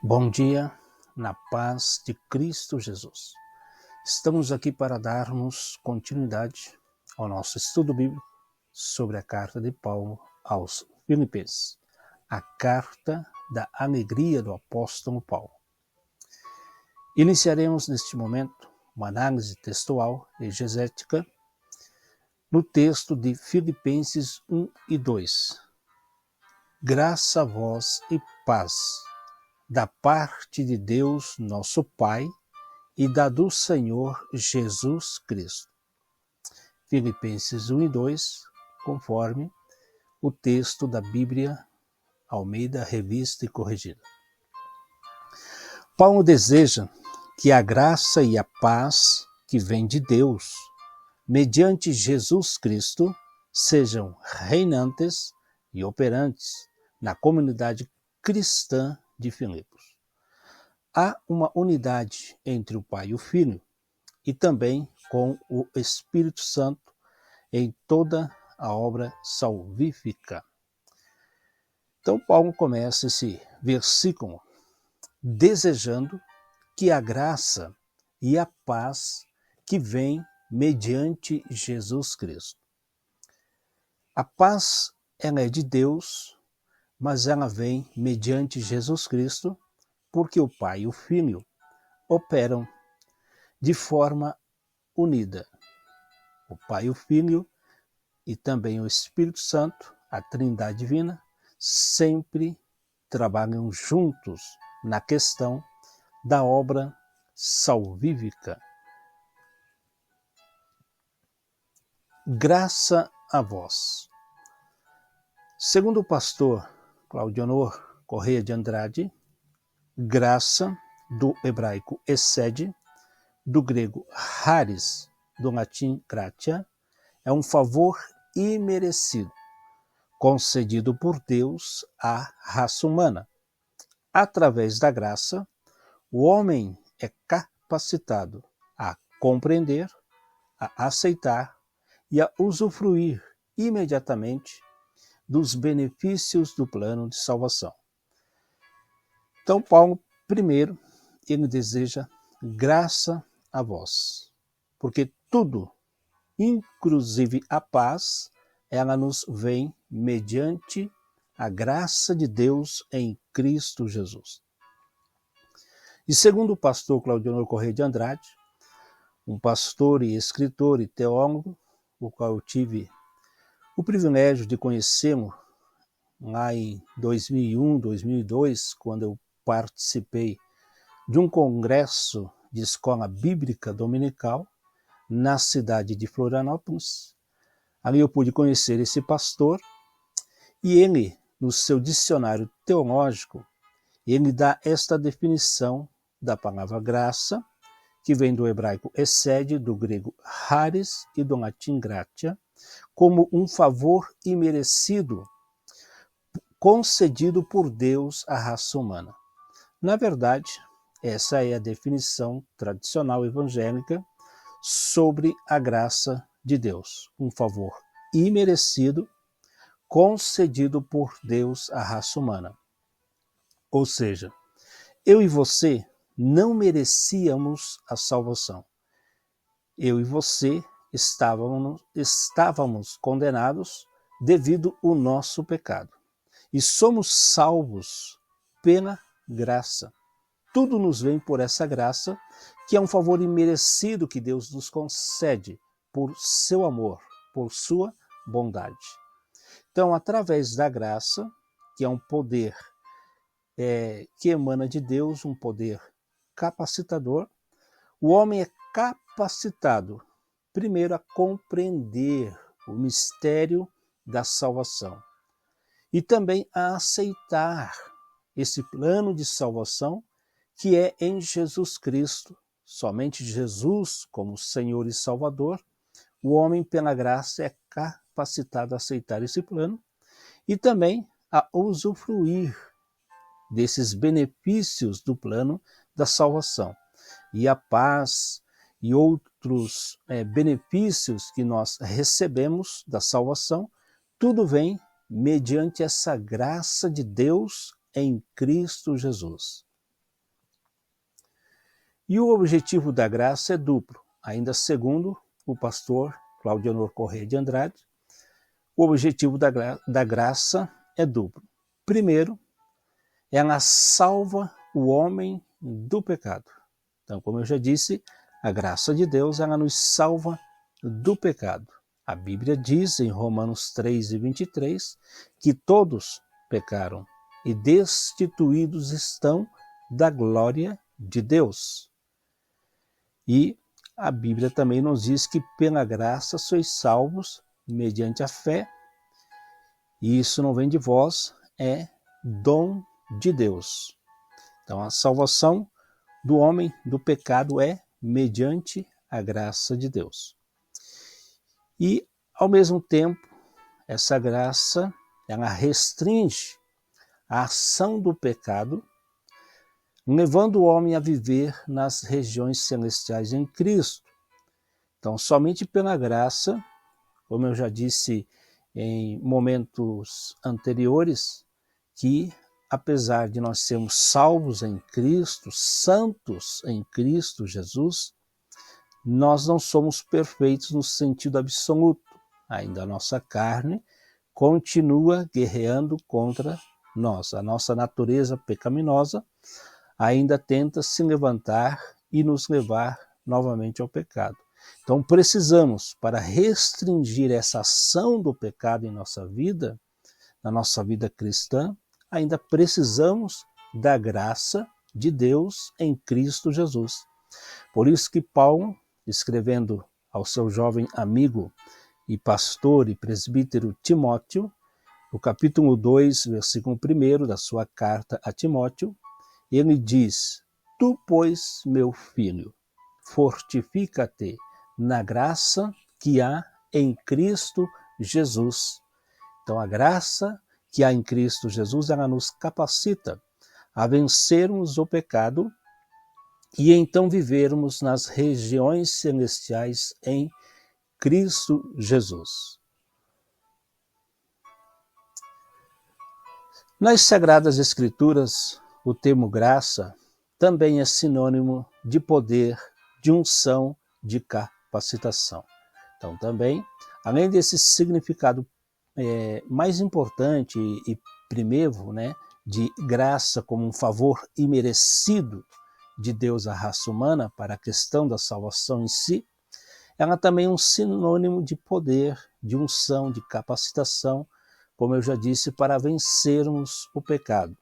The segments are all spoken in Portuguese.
Bom dia, na paz de Cristo Jesus. Estamos aqui para darmos continuidade ao nosso estudo bíblico sobre a carta de Paulo aos Filipenses, a carta da alegria do apóstolo Paulo. Iniciaremos neste momento uma análise textual exegética no texto de Filipenses 1 e 2. Graça a vós e paz da parte de Deus, nosso Pai, e da do Senhor Jesus Cristo. Filipenses 1 e 2, conforme o texto da Bíblia Almeida, Revista e Corrigida. Paulo deseja que a graça e a paz que vem de Deus, mediante Jesus Cristo, sejam reinantes e operantes na comunidade cristã de Filipos. Há uma unidade entre o Pai e o Filho e também com o Espírito Santo em toda a obra salvífica. Então Paulo começa esse versículo desejando que a graça e a paz que vem mediante Jesus Cristo. A paz, ela é de Deus, mas ela vem mediante Jesus Cristo, porque o Pai e o Filho operam de forma unida. O Pai e o Filho e também o Espírito Santo, a Trindade Divina, sempre trabalham juntos na questão da obra salvífica. Graça a vós. Segundo o pastor Claudionor Correia de Andrade, graça, do hebraico excede, do grego charis, do latim gratia, é um favor imerecido, concedido por Deus à raça humana. Através da graça, o homem é capacitado a compreender, a aceitar e a usufruir imediatamente dos benefícios do plano de salvação. Então, Paulo, primeiro, ele deseja graça a vós, porque tudo, inclusive a paz, ela nos vem mediante a graça de Deus em Cristo Jesus. E segundo o pastor Claudionor Correia de Andrade, um pastor e escritor e teólogo, o qual eu tive o privilégio de conhecê-lo lá em 2001, 2002, quando eu participei de um congresso de escola bíblica dominical na cidade de Florianópolis. Ali eu pude conhecer esse pastor e ele, no seu dicionário teológico, ele dá esta definição da palavra graça, que vem do hebraico excede, do grego charis e do latim gratia, como um favor imerecido concedido por Deus à raça humana. Na verdade, essa é a definição tradicional evangélica sobre a graça de Deus, um favor imerecido concedido por Deus à raça humana. Ou seja, eu e você não merecíamos a salvação. Eu e você estávamos condenados devido ao nosso pecado. E somos salvos pela graça. Tudo nos vem por essa graça, que é um favor imerecido que Deus nos concede por seu amor, por sua bondade. Então, através da graça, que é um poder que emana de Deus, um poder capacitador, o homem é capacitado, primeiro, a compreender o mistério da salvação e também a aceitar esse plano de salvação que é em Jesus Cristo. Somente Jesus, como Senhor e Salvador, o homem, pela graça, é capacitado a aceitar esse plano e também a usufruir desses benefícios do plano da salvação. E a paz e outros benefícios que nós recebemos da salvação, tudo vem mediante essa graça de Deus em Cristo Jesus. E o objetivo da graça é duplo, ainda segundo o pastor Claudionor Corrêa de Andrade, o objetivo da graça é duplo. Primeiro, ela salva o homem do pecado. Então, como eu já disse, a graça de Deus, ela nos salva do pecado. A Bíblia diz em Romanos 3:23 que todos pecaram e destituídos estão da glória de Deus. E a Bíblia também nos diz que pela graça sois salvos mediante a fé, e isso não vem de vós, é dom de Deus. Então a salvação do homem do pecado é mediante a graça de Deus. E, ao mesmo tempo, essa graça, ela restringe a ação do pecado, levando o homem a viver nas regiões celestiais em Cristo. Então, somente pela graça, como eu já disse em momentos anteriores, que apesar de nós sermos salvos em Cristo, santos em Cristo Jesus, nós não somos perfeitos no sentido absoluto. Ainda a nossa carne continua guerreando contra nós. A nossa natureza pecaminosa ainda tenta se levantar e nos levar novamente ao pecado. Então precisamos, para restringir essa ação do pecado em nossa vida, na nossa vida cristã, ainda precisamos da graça de Deus em Cristo Jesus. Por isso que Paulo, escrevendo ao seu jovem amigo e pastor e presbítero Timóteo, no capítulo 2, versículo 1 da sua carta a Timóteo, ele diz: Tu, pois, meu filho, fortifica-te na graça que há em Cristo Jesus. Então, a graça que há em Cristo Jesus, ela nos capacita a vencermos o pecado e então vivermos nas regiões celestiais em Cristo Jesus. Nas Sagradas Escrituras, o termo graça também é sinônimo de poder, de unção, de capacitação. Então também, além desse significado mais importante e primeiro, de graça como um favor imerecido de Deus à raça humana para a questão da salvação em si, ela também é um sinônimo de poder, de unção, de capacitação, como eu já disse, para vencermos o pecado,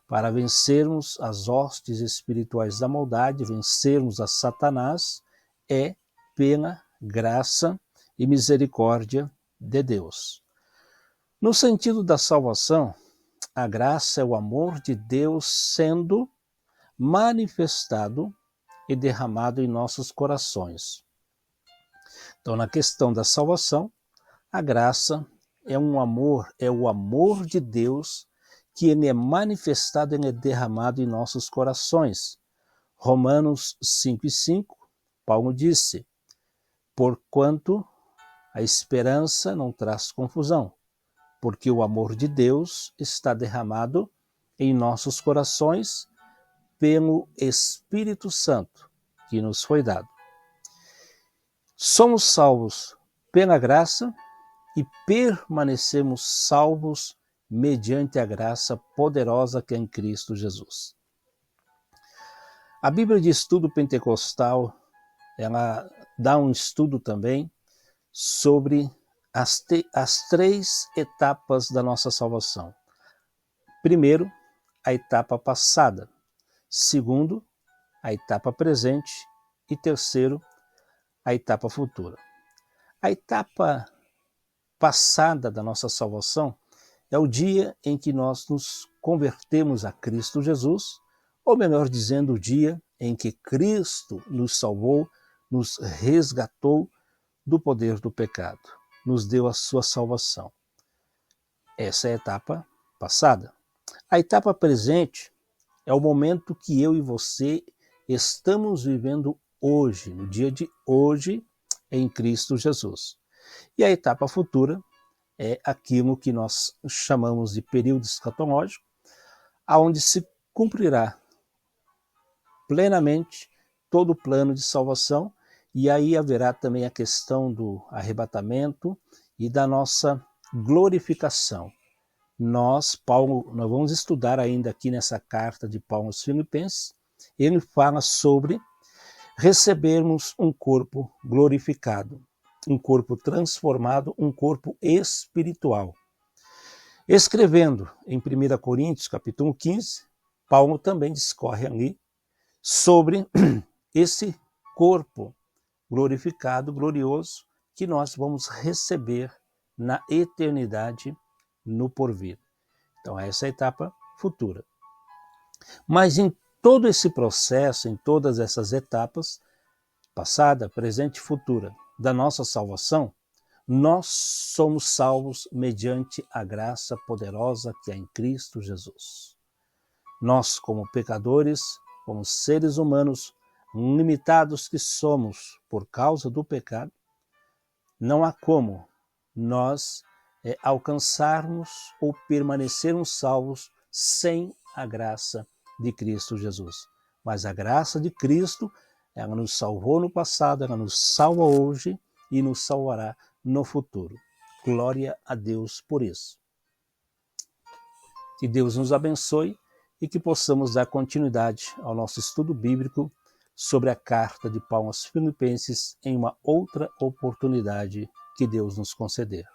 para vencermos as hostes espirituais da maldade, vencermos a Satanás, é pela graça e misericórdia de Deus. No sentido da salvação, a graça é o amor de Deus sendo manifestado e derramado em nossos corações. Então, na questão da salvação, a graça é um amor, é o amor de Deus que ele é manifestado, ele é derramado em nossos corações. Romanos 5:5, Paulo disse: Porquanto a esperança não traz confusão, porque o amor de Deus está derramado em nossos corações pelo Espírito Santo que nos foi dado. Somos salvos pela graça e permanecemos salvos mediante a graça poderosa que é em Cristo Jesus. A Bíblia de Estudo Pentecostal, ela dá um estudo também sobre as 3 etapas da nossa salvação. Primeiro, a etapa passada. Segundo, a etapa presente. E terceiro, a etapa futura. A etapa passada da nossa salvação é o dia em que nós nos convertemos a Cristo Jesus, ou melhor dizendo, o dia em que Cristo nos salvou, nos resgatou do poder do pecado, nos deu a sua salvação. Essa é a etapa passada. A etapa presente é o momento que eu e você estamos vivendo hoje, no dia de hoje, em Cristo Jesus. E a etapa futura é aquilo que nós chamamos de período escatológico, aonde se cumprirá plenamente todo o plano de salvação, e aí haverá também a questão do arrebatamento e da nossa glorificação. Nós vamos estudar ainda aqui nessa carta de Paulo aos Filipenses, ele fala sobre recebermos um corpo glorificado, um corpo transformado, um corpo espiritual. Escrevendo em 1 Coríntios, capítulo 15, Paulo também discorre ali sobre esse corpo glorificado, glorioso, que nós vamos receber na eternidade, no porvir. Então, essa é a etapa futura. Mas em todo esse processo, em todas essas etapas, passada, presente e futura, da nossa salvação, nós somos salvos mediante a graça poderosa que há em Cristo Jesus. Nós, como pecadores, como seres humanos limitados que somos por causa do pecado, não há como nós alcançarmos ou permanecermos salvos sem a graça de Cristo Jesus. Mas a graça de Cristo, ela nos salvou no passado, ela nos salva hoje e nos salvará no futuro. Glória a Deus por isso. Que Deus nos abençoe e que possamos dar continuidade ao nosso estudo bíblico sobre a carta de Paulo aos Filipenses em uma outra oportunidade que Deus nos conceder.